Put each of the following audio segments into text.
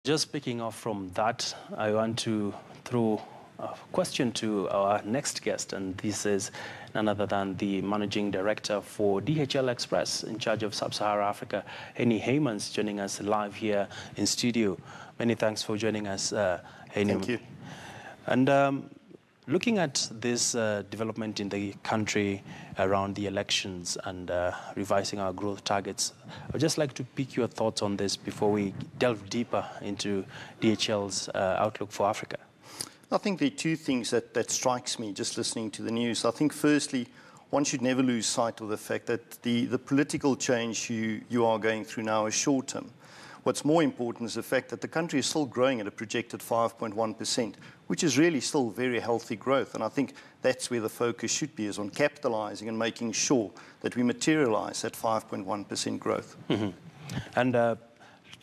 Just picking off from that, I want to throw a question to our next guest, and this is none other than the Managing Director for DHL Express in charge of Sub-Saharan Africa, Henny Heymans, joining us live here in studio. Many thanks for joining us, Henny. Thank you. And looking at this development in the country around the elections and revising our growth targets, I'd just like to pick your thoughts on this before we delve deeper into DHL's outlook for Africa. I think there are two things that strikes me just listening to the news. I think firstly, one should never lose sight of the fact that the political change you are going through now is short-term. What's more important is the fact that the country is still growing at a projected 5.1%, which is really still very healthy growth. And I think that's where the focus should be, is on capitalizing and making sure that we materialize that 5.1% growth. Mm-hmm. And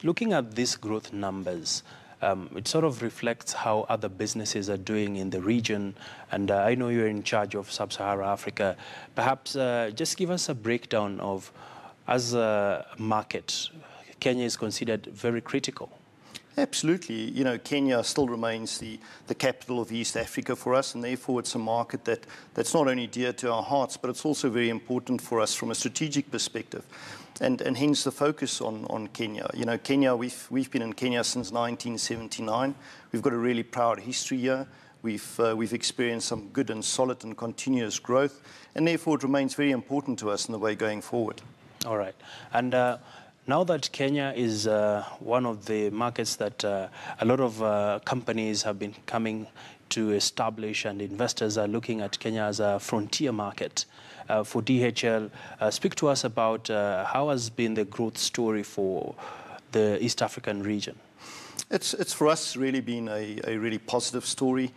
looking at these growth numbers, it sort of reflects how other businesses are doing in the region. And I know you're in charge of Sub-Saharan Africa. Perhaps just give us a breakdown of, as a market, Kenya is considered very critical. Absolutely. You know, Kenya still remains the capital of East Africa for us, and therefore it's a market that's not only dear to our hearts, but it's also very important for us from a strategic perspective. And hence the focus on Kenya. You know, Kenya, we've been in Kenya since 1979. We've got a really proud history here. We've experienced some good and solid and continuous growth, and therefore it remains very important to us in the way going forward. All right. And now that Kenya is one of the markets that a lot of companies have been coming to establish, and investors are looking at Kenya as a frontier market for DHL, speak to us about how has been the growth story for the East African region. It's for us really been a really positive story.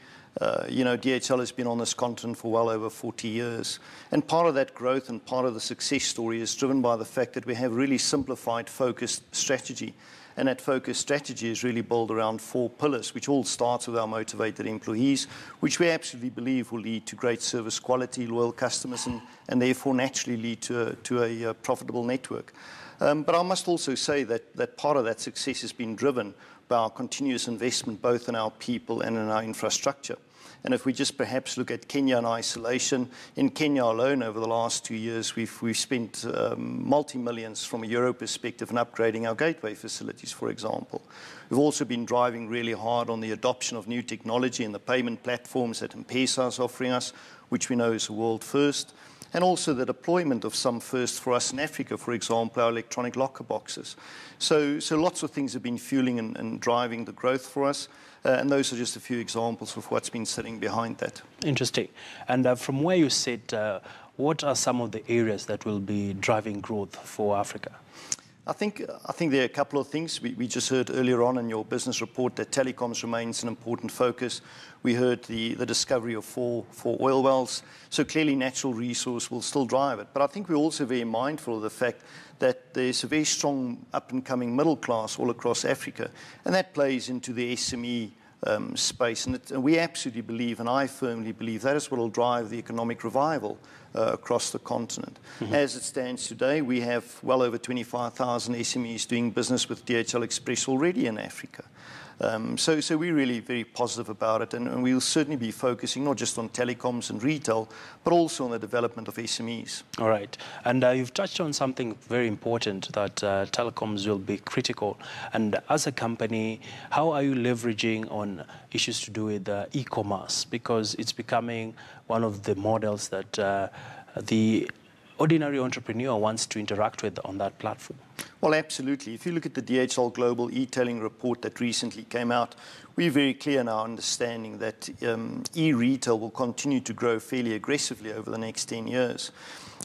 You know, DHL has been on this continent for well over 40 years. And part of that growth and part of the success story is driven by the fact that we have really simplified, focused strategy. And that focused strategy is really built around 4 pillars, which all starts with our motivated employees, which we absolutely believe will lead to great service quality, loyal customers, and therefore naturally lead to a profitable network. But I must also say that part of that success has been driven by our continuous investment both in our people and in our infrastructure. And if we just perhaps look at Kenya in isolation, in Kenya alone over the last 2 years, we've spent multi-millions from a euro perspective in upgrading our gateway facilities, for example. We've also been driving really hard on the adoption of new technology and the payment platforms that M-Pesa is offering us, which we know is a world first. And also the deployment of some firsts for us in Africa, for example, our electronic locker boxes. So lots of things have been fueling and driving the growth for us. And those are just a few examples of what's been sitting behind that. Interesting. And from where you sit, what are some of the areas that will be driving growth for Africa? I think there are a couple of things. We just heard earlier on in your business report that telecoms remains an important focus. We heard the discovery of four oil wells. So clearly natural resource will still drive it. But I think we're also very mindful of the fact that there's a very strong up-and-coming middle class all across Africa. And that plays into the SME space. And we absolutely believe, and I firmly believe, that is what will drive the economic revival across the continent. Mm-hmm. As it stands today, we have well over 25,000 SMEs doing business with DHL Express already in Africa. So we're really very positive about it, and we'll certainly be focusing not just on telecoms and retail, but also on the development of SMEs. All right. And you've touched on something very important, that telecoms will be critical. And as a company, how are you leveraging on issues to do with e-commerce? Because it's becoming one of the models that the ordinary entrepreneur wants to interact with on that platform. Well, absolutely. If you look at the DHL Global E-tailing report that recently came out, we're very clear in our understanding that e-retail will continue to grow fairly aggressively over the next 10 years.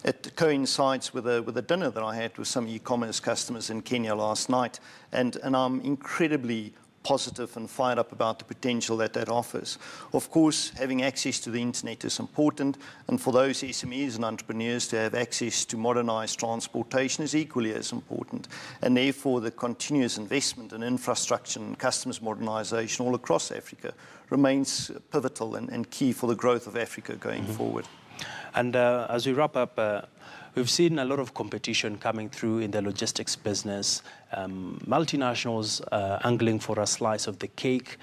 It coincides with a dinner that I had with some e-commerce customers in Kenya last night, and I'm incredibly positive and fired up about the potential that offers. Of course, having access to the internet is important, and for those SMEs and entrepreneurs to have access to modernized transportation is equally as important. And therefore, the continuous investment in infrastructure and customs modernization all across Africa remains pivotal and key for the growth of Africa going forward. And as we wrap up, we've seen a lot of competition coming through in the logistics business, multinationals angling for a slice of the cake.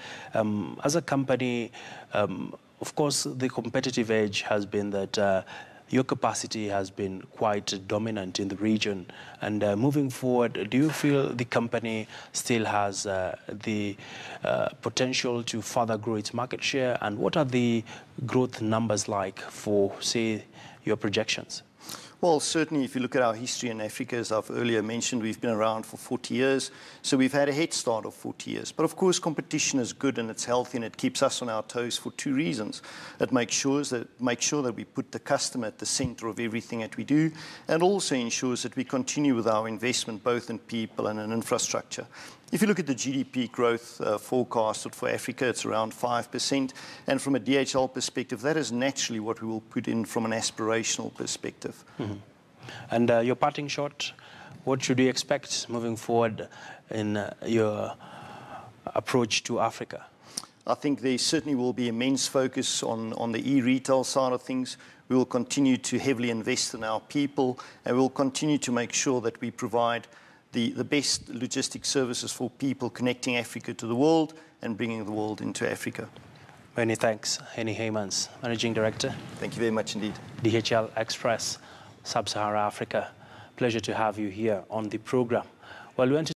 As a company, of course, the competitive edge has been that your capacity has been quite dominant in the region. And moving forward, do you feel the company still has the potential to further grow its market share? And what are the growth numbers like for, say, your projections? Well, certainly, if you look at our history in Africa, as I've earlier mentioned, we've been around for 40 years. So we've had a head start of 40 years. But of course, competition is good and it's healthy and it keeps us on our toes for two reasons. It makes sure that we put the customer at the center of everything that we do, and also ensures that we continue with our investment both in people and in infrastructure. If you look at the GDP growth forecasted for Africa, it's around 5%. And from a DHL perspective, that is naturally what we will put in from an aspirational perspective. Mm-hmm. And your parting shot, what should we expect moving forward in your approach to Africa? I think there certainly will be immense focus on the e-retail side of things. We will continue to heavily invest in our people, and we'll continue to make sure that we provide the best logistic services for people connecting Africa to the world and bringing the world into Africa. Many thanks, Henny Heymans, Managing Director. Thank you very much indeed. DHL Express, Sub-Sahara Africa. Pleasure to have you here on the program. Well, we went to